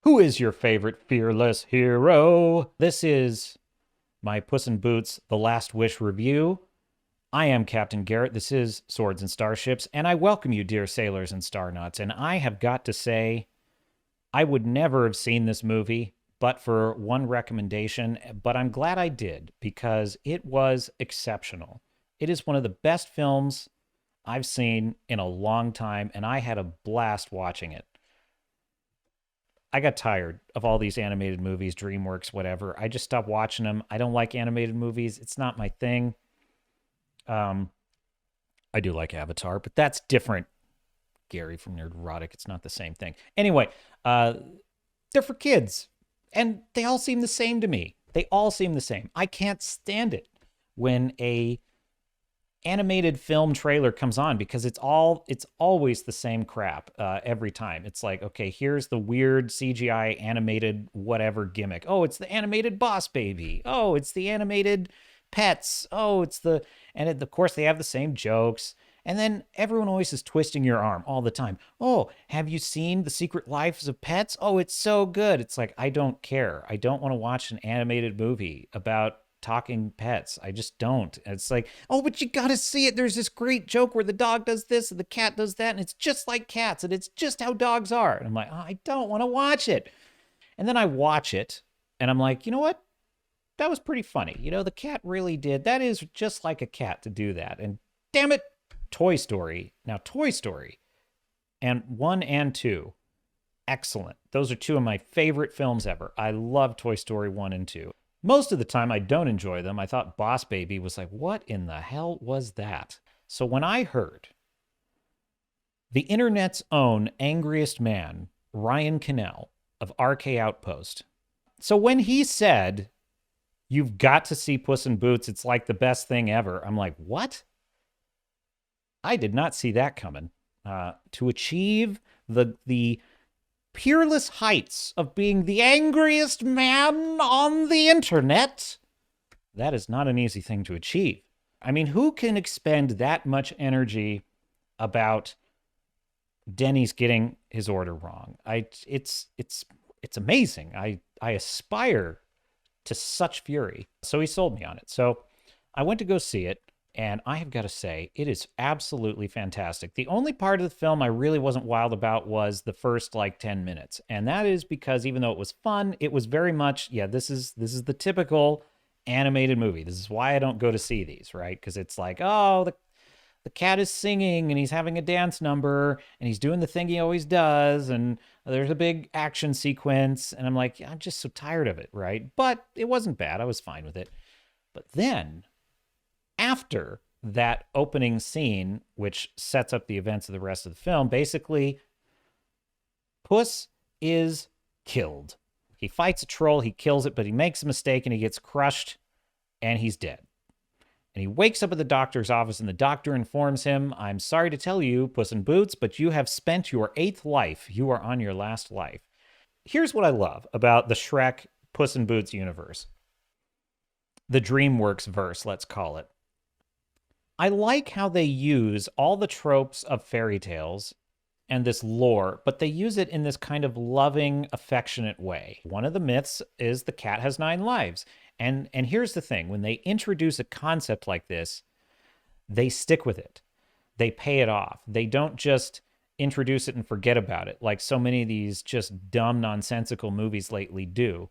Who is your favorite fearless hero? This is my Puss in Boots The Last Wish review. I am Captain Garrett. This is Swords and Starships, and I welcome you, dear sailors and star nuts. And I have got to say, I would never have seen this movie but for one recommendation, but I'm glad I did because it was exceptional. It is one of the best films I've seen in a long time, and I had a blast watching it. I got tired of all these animated movies, Dreamworks, whatever. I just stopped watching them. I don't like animated movies. It's not my thing. I do like Avatar, but that's different. Gary from Nerdrotic. It's not the same thing. Anyway, they're for kids, and they all seem the same to me. They all seem the same. I can't stand it when a animated film trailer comes on because it's always the same crap every time. It's like, okay, here's the weird CGI animated whatever gimmick. Oh, it's the animated Boss Baby. Oh, it's the animated Pets. Oh, of course they have the same jokes. And then everyone always is twisting your arm all the time. Oh, have you seen The Secret Lives of Pets? Oh, it's so good. It's like, I don't care. I don't want to watch an animated movie about talking pets. I just don't. It's like, oh, but you got to see it. There's this great joke where the dog does this and the cat does that, and it's just like cats, and it's just how dogs are. And I'm like, oh, I don't want to watch it. And then I watch it, and I'm like, you know what? That was pretty funny. You know, the cat really did. That is just like a cat to do that. And damn it, Toy Story. Now, Toy Story and 1 and 2, excellent. Those are two of my favorite films ever. I love Toy Story 1 and 2. Most of the time, I don't enjoy them. I thought Boss Baby was like, what in the hell was that? So when I heard the internet's own angriest man, Ryan Cannell of RK Outpost, so when he said, you've got to see Puss in Boots, it's like the best thing ever, I'm like, what? I did not see that coming. To achieve the peerless heights of being the angriest man on the internet, that is not an easy thing to achieve. I mean, who can expend that much energy about Denny's getting his order wrong? It's amazing. I aspire to such fury. So he sold me on it. So I went to go see it. And I have got to say, it is absolutely fantastic. The only part of the film I really wasn't wild about was the first 10 minutes. And that is because even though it was fun, it was very much, yeah, this is the typical animated movie. This is why I don't go to see these, right? Because it's like, oh, the cat is singing and he's having a dance number and he's doing the thing he always does. And there's a big action sequence. And I'm like, I'm just so tired of it, right? But it wasn't bad. I was fine with it. But then after that opening scene, which sets up the events of the rest of the film, basically, Puss is killed. He fights a troll, he kills it, but he makes a mistake and he gets crushed and he's dead. And he wakes up at the doctor's office and the doctor informs him, I'm sorry to tell you, Puss in Boots, but you have spent your 8th life. You are on your last life. Here's what I love about the Shrek Puss in Boots universe. The Dreamworks verse, let's call it. I like how they use all the tropes of fairy tales and this lore, but they use it in this kind of loving, affectionate way. One of the myths is the cat has 9 lives. And here's the thing. When they introduce a concept like this, they stick with it. They pay it off. They don't just introduce it and forget about it like so many of these just dumb, nonsensical movies lately do.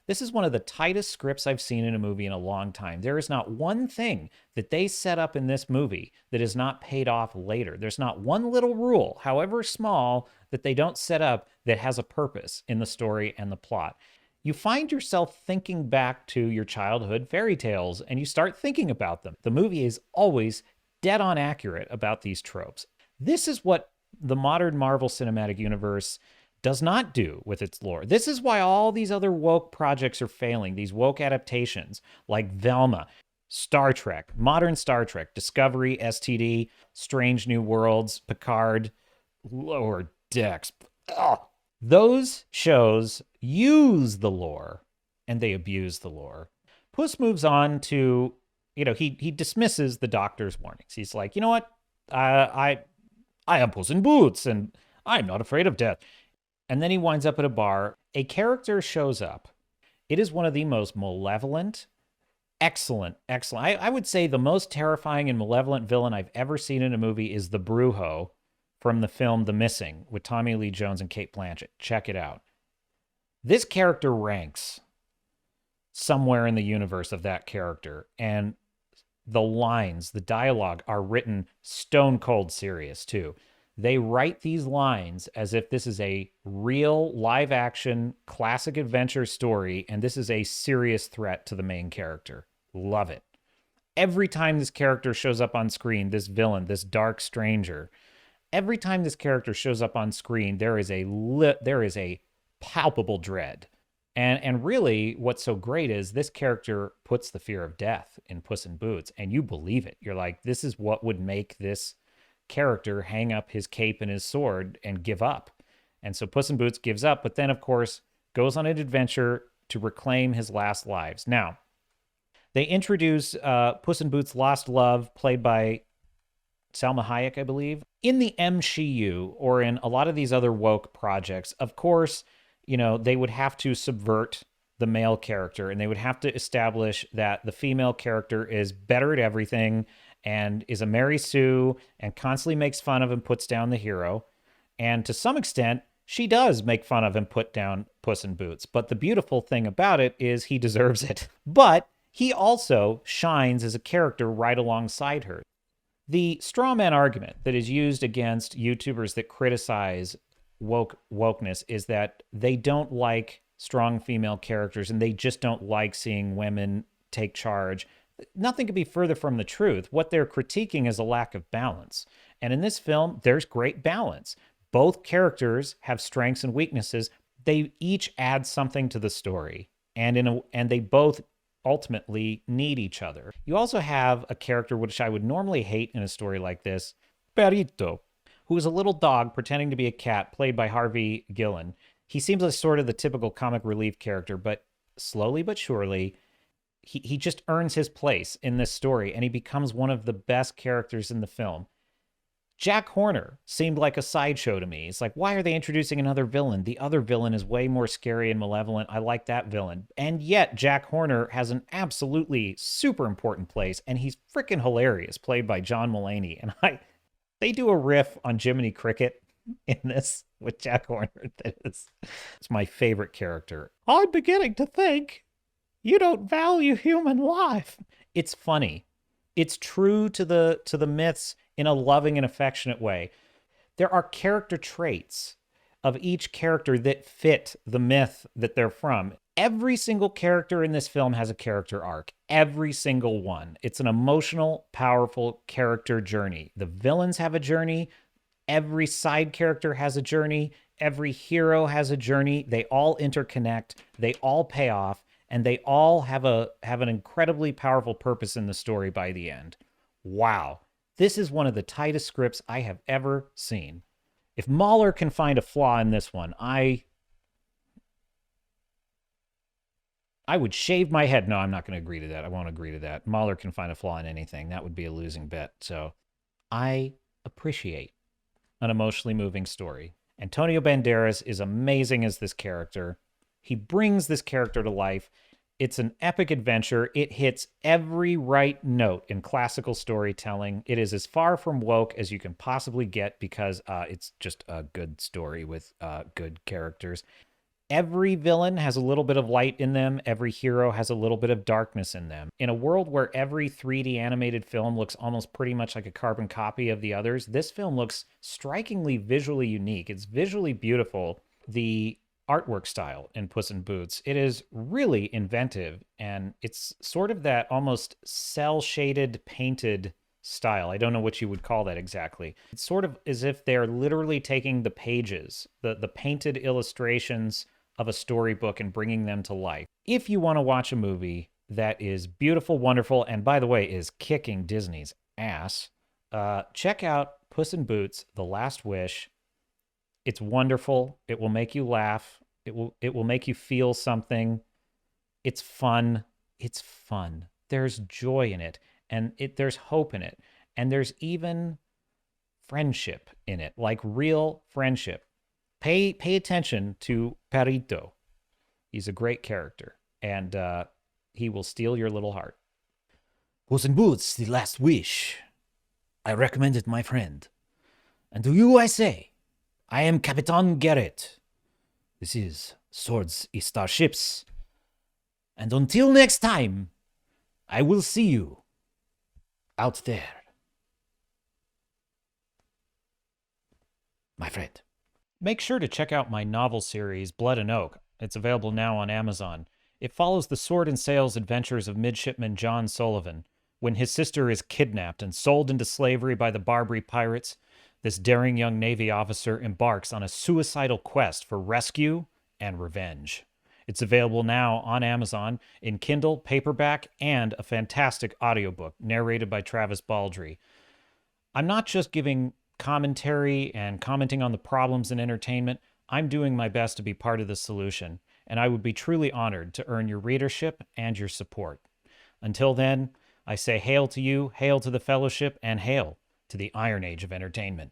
This is one of the tightest scripts I've seen in a movie in a long time. There is not one thing that they set up in this movie that is not paid off later. There's not one little rule, however small, that they don't set up that has a purpose in the story and the plot. You find yourself thinking back to your childhood fairy tales and you start thinking about them. The movie is always dead on accurate about these tropes. This is what the modern Marvel Cinematic Universe does not do with its lore. This is why all these other woke projects are failing, these woke adaptations like Velma, Star Trek, modern Star Trek, Discovery, STD, Strange New Worlds, Picard, Lower Decks. Ugh. Those shows use the lore and they abuse the lore. Puss moves on to, he dismisses the doctor's warnings. He's like, you know what? I am Puss in Boots and I'm not afraid of death. And then he winds up at a bar A character shows up. It is one of the most malevolent, excellent. I would say the most terrifying and malevolent villain I've ever seen in a movie is the Brujo from the film The Missing with Tommy Lee Jones and Cate Blanchett. Check it out. This character ranks somewhere in the universe of that character. And the lines, the dialogue are written stone cold serious too. They write these lines as if this is a real live action classic adventure story and this is a serious threat to the main character. Love it. Every time this character shows up on screen, this villain, this dark stranger, every time this character shows up on screen, there is a palpable dread. And really, what's so great is this character puts the fear of death in Puss in Boots, and you believe it. You're like, this is what would make this character hang up his cape and his sword and give up. And so Puss in Boots gives up, but then, of course, goes on an adventure to reclaim his last lives. Now, they introduce Puss in Boots' Lost Love, played by Salma Hayek, I believe. In the MCU, or in a lot of these other woke projects, of course, you know, they would have to subvert the male character and they would have to establish that the female character is better at everything and is a Mary Sue and constantly makes fun of and puts down the hero. And to some extent, she does make fun of and put down Puss in Boots. But the beautiful thing about it is he deserves it. But he also shines as a character right alongside her. The straw man argument that is used against YouTubers that criticize wokeness is that they don't like strong female characters and they just don't like seeing women take charge. Nothing could be further from the truth. What they're critiquing is a lack of balance. And in this film, there's great balance. Both characters have strengths and weaknesses. They each add something to the story, and they both ultimately need each other. You also have a character which I would normally hate in a story like this, Perito, who is a little dog pretending to be a cat, played by Harvey Gillen. He seems like sort of the typical comic relief character, but slowly but surely, he just earns his place in this story, and he becomes one of the best characters in the film. Jack Horner seemed like a sideshow to me. It's like, why are they introducing another villain? The other villain is way more scary and malevolent. I like that villain. And yet, Jack Horner has an absolutely super important place, and he's freaking hilarious, played by John Mulaney. And they do a riff on Jiminy Cricket in this with Jack Horner. It's my favorite character. I'm beginning to think you don't value human life. It's funny. It's true to the myths in a loving and affectionate way. There are character traits of each character that fit the myth that they're from. Every single character in this film has a character arc. Every single one. It's an emotional, powerful character journey. The villains have a journey. Every side character has a journey. Every hero has a journey. They all interconnect. They all pay off. And they all have an incredibly powerful purpose in the story by the end. Wow. This is one of the tightest scripts I have ever seen. If Mahler can find a flaw in this one, I would shave my head. No, I'm not going to agree to that. I won't agree to that. Mahler can find a flaw in anything. That would be a losing bet. So I appreciate an emotionally moving story. Antonio Banderas is amazing as this character. He brings this character to life. It's an epic adventure. It hits every right note in classical storytelling. It is as far from woke as you can possibly get because it's just a good story with good characters. Every villain has a little bit of light in them. Every hero has a little bit of darkness in them. In a world where every 3D animated film looks almost pretty much like a carbon copy of the others, this film looks strikingly visually unique. It's visually beautiful. The artwork style in Puss in Boots, it is really inventive, and it's sort of that almost cel-shaded painted style. I don't know what you would call that exactly. It's sort of as if they're literally taking the pages, the painted illustrations of a storybook and bringing them to life. If you want to watch a movie that is beautiful, wonderful, and by the way, is kicking Disney's ass, check out Puss in Boots: The Last Wish. It's wonderful. It will make you laugh. It will make you feel something. It's fun. It's fun. There's joy in it, and there's hope in it, and there's even friendship in it, like real friendship. Pay attention to Perito. He's a great character, and he will steal your little heart. Puss in Boots, The Last Wish. I recommend it, my friend. And to you I say, I am Capitan Garrett. This is Swords Starships. And until next time, I will see you out there, my friend. Make sure to check out my novel series, Blood and Oak. It's available now on Amazon. It follows the sword and sails adventures of Midshipman John Sullivan. When his sister is kidnapped and sold into slavery by the Barbary pirates, this daring young Navy officer embarks on a suicidal quest for rescue and revenge. It's available now on Amazon in Kindle, paperback, and a fantastic audiobook narrated by Travis Baldry. I'm not just giving commentary and commenting on the problems in entertainment. I'm doing my best to be part of the solution, and I would be truly honored to earn your readership and your support. Until then, I say hail to you, hail to the fellowship, and hail to the Iron Age of entertainment.